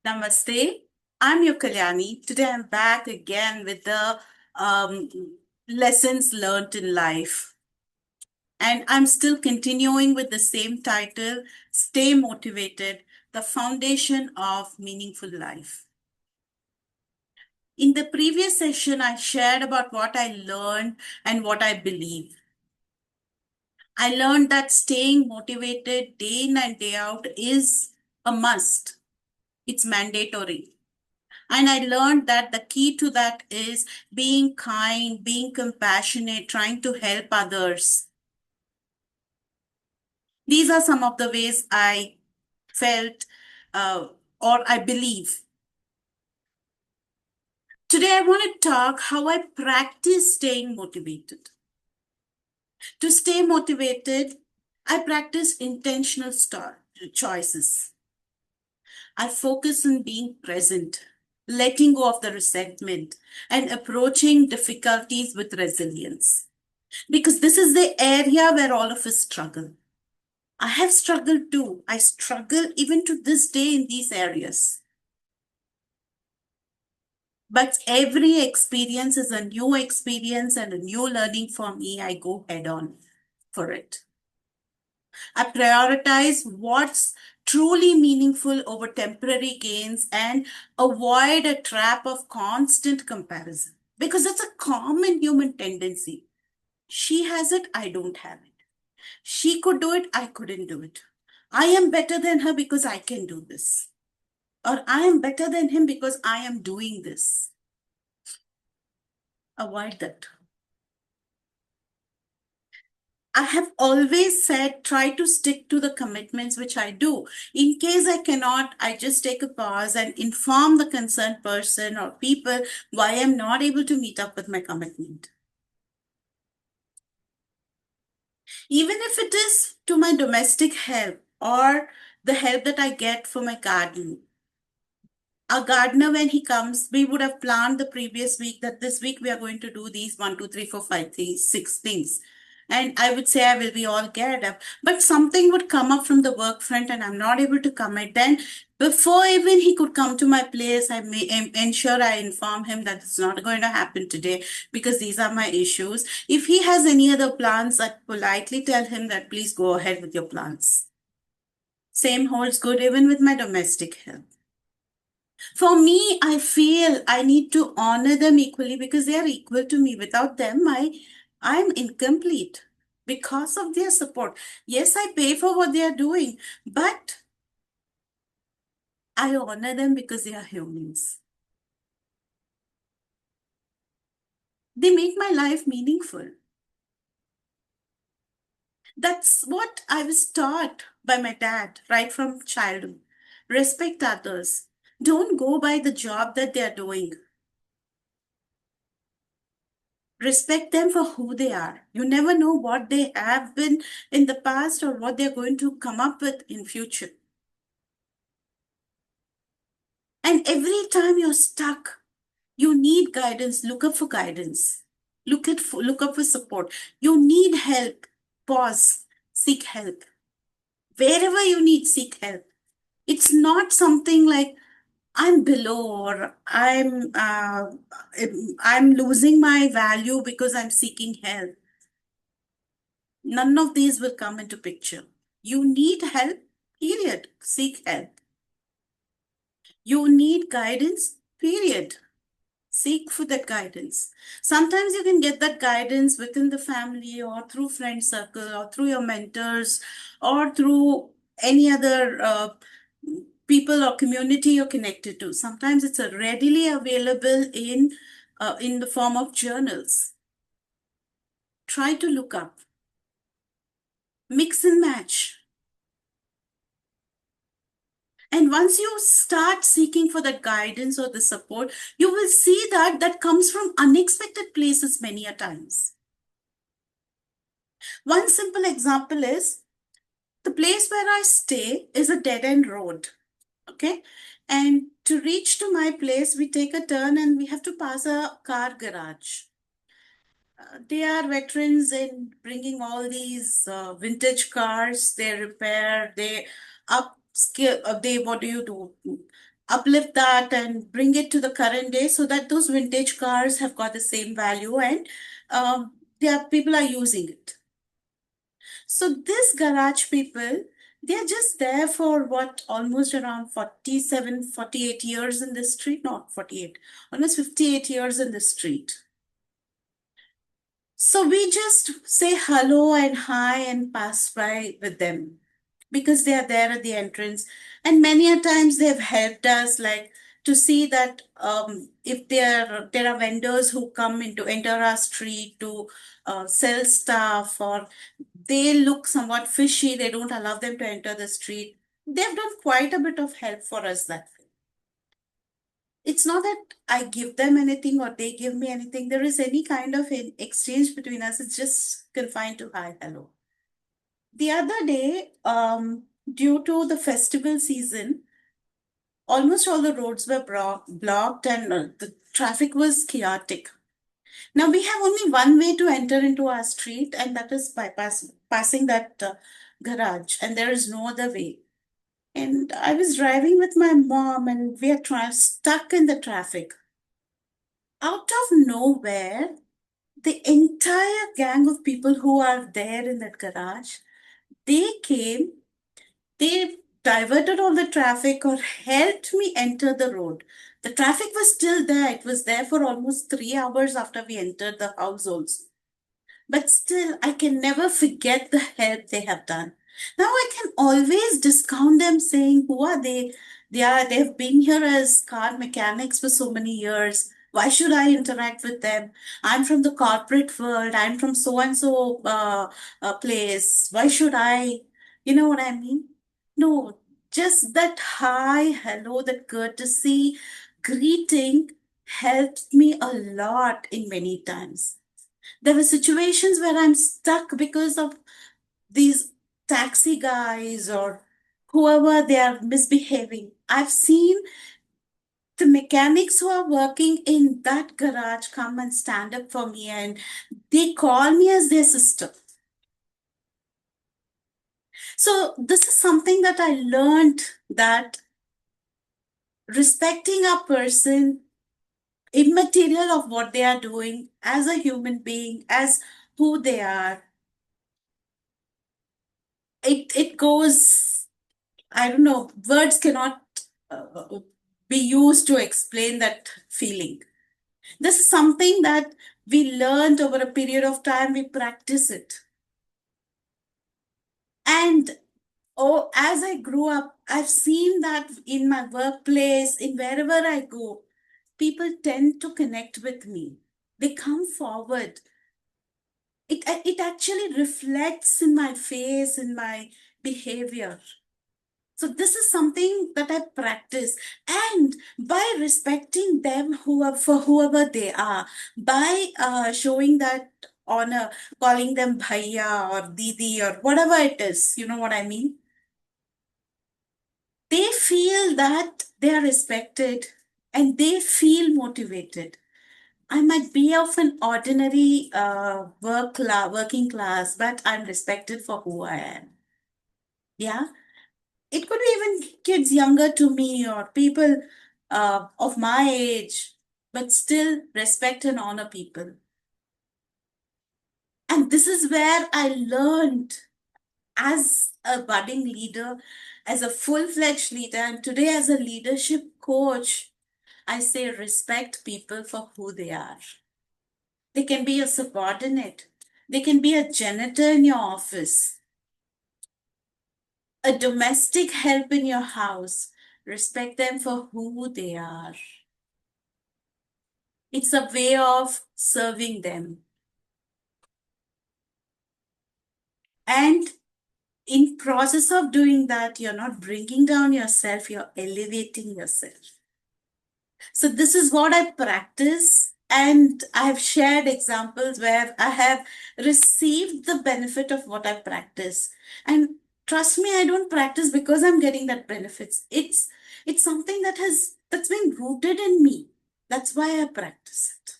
Namaste. I'm your Kalyani. Today I'm back again with the um, lessons learned in life. And I'm still continuing with the same title, Stay Motivated, the Foundation of Meaningful Life. In the previous session, I shared about what I learned and what I believe. I learned that staying motivated day in and day out is a must. It's mandatory. And I learned that the key to that is being kind, being compassionate, trying to help others. These are some of the ways I felt or I believe. Today, I want to talk how I practice staying motivated. To stay motivated, I practice intentional choices. I focus on being present, letting go of the resentment, and approaching difficulties with resilience. Because this is the area where all of us struggle. I have struggled too. I struggle even to this day in these areas. But every experience is a new experience and a new learning for me. I go head on for it. I prioritize what's truly meaningful over temporary gains and avoid a trap of constant comparison because that's a common human tendency. She has it, I don't have it. She could do it, I couldn't do it. I am better than her because I can do this. Or I am better than him because I am doing this. Avoid that. I have always said try to stick to the commitments which I do. In case I cannot, I just take a pause and inform the concerned person or people why I'm not able to meet up with my commitment. Even if it is to my domestic help or the help that I get for my garden. A gardener, when he comes, we would have planned the previous week that this week we are going to do these 1, 2, 3, 4, 5 things, 6 things. And I would say I will be all geared up. But something would come up from the work front and I'm not able to commit. Then before even he could come to my place, I may ensure I inform him that it's not going to happen today because these are my issues. If he has any other plans, I politely tell him that please go ahead with your plans. Same holds good even with my domestic help. For me, I feel I need to honor them equally because they are equal to me. Without them, I'm incomplete because of their support. Yes, I pay for what they are doing, but I honor them because they are humans. They make my life meaningful. That's what I was taught by my dad right from childhood. Respect others. Don't go by the job that they are doing. Respect them for who they are. You never know what they have been in the past or what they're going to come up with in future. And every time you're stuck, you need guidance. Look up for guidance. Look up for support. You need help. Pause. Seek help. Wherever you need, seek help. It's not something like I'm below or I'm losing my value because I'm seeking help. None of these will come into picture. You need help, period. Seek help. You need guidance, period. Seek for that guidance. Sometimes you can get that guidance within the family or through friend circle or through your mentors or through any other people or community you're connected to. Sometimes it's readily available in the form of journals. Try to look up. Mix and match. And once you start seeking for that guidance or the support, you will see that that comes from unexpected places many a times. One simple example is the place where I stay is a dead end road. Okay. And to reach to my place, we take a turn and we have to pass a car garage. They are veterans in bringing all these vintage cars. They repair, they upskill, they, what do you do? uplift that and bring it to the current day so that those vintage cars have got the same value and people are using it. So this garage people, they're just there for what, almost around 47, 48 years in the street, not 48, almost 58 years in the street. So we just say hello and hi and pass by with them because they are there at the entrance. And many a times they've helped us, like to see that if there are vendors who come into enter our street to sell stuff, or they look somewhat fishy, they don't allow them to enter the street. They've done quite a bit of help for us that way. It's not that I give them anything or they give me anything. There is any kind of exchange between us. It's just confined to hi, hello. The other day, due to the festival season, almost all the roads were blocked and the traffic was chaotic. Now we have only one way to enter into our street, and that is by passing that garage, and there is no other way. And I was driving with my mom, and we are stuck in the traffic. Out of nowhere, the entire gang of people who are there in that garage, they came, they diverted all the traffic or helped me enter the road. The traffic was still there. It was there for almost 3 hours after we entered the house also. But still, I can never forget the help they have done. Now I can always discount them saying, who are they? They've been here as car mechanics for so many years. Why should I interact with them? I'm from the corporate world. I'm from so and so place. Why should I? You know what I mean? No, just that hi, hello, that courtesy, greeting helped me a lot in many times. There were situations where I'm stuck because of these taxi guys or whoever they are misbehaving. I've seen the mechanics who are working in that garage come and stand up for me, and they call me as their sister. So this is something that I learned, that respecting a person immaterial of what they are doing as a human being, as who they are, it goes, I don't know, words cannot uh, be used to explain that feeling. This is something that we learned over a period of time, we practice it. And oh, as I grew up, I've seen that in my workplace, in wherever I go, people tend to connect with me. They come forward. It actually reflects in my face, in my behavior. So this is something that I practice. And by respecting them for whoever they are, by showing that honor, calling them bhaiya or didi or whatever it is, you know what I mean? They feel that they are respected and they feel motivated. I might be of an ordinary working class, but I'm respected for who I am. Yeah. It could be even kids younger to me or people of my age, but still respect and honor people. And this is where I learned as a budding leader, as a full fledged leader, and today as a leadership coach. I say respect people for who they are. They can be a subordinate, they can be a janitor in your office, a domestic help in your house. Respect them for who they are. It's a way of serving them. And in process of doing that, you're not bringing down yourself, you're elevating yourself. So this is what I practice. And I've shared examples where I have received the benefit of what I practice. And trust me, I don't practice because I'm getting that benefits. It's something that's been rooted in me. That's why I practice it.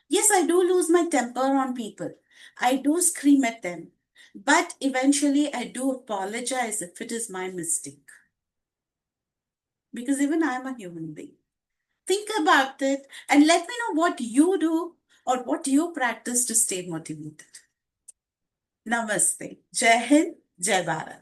Yes, I do lose my temper on people. I do scream at them. But eventually, I do apologize if it is my mistake. because even I'm a human being. Think about it and let me know what you do or what you practice to stay motivated. Namaste. Jai Hind, Jai Bharat.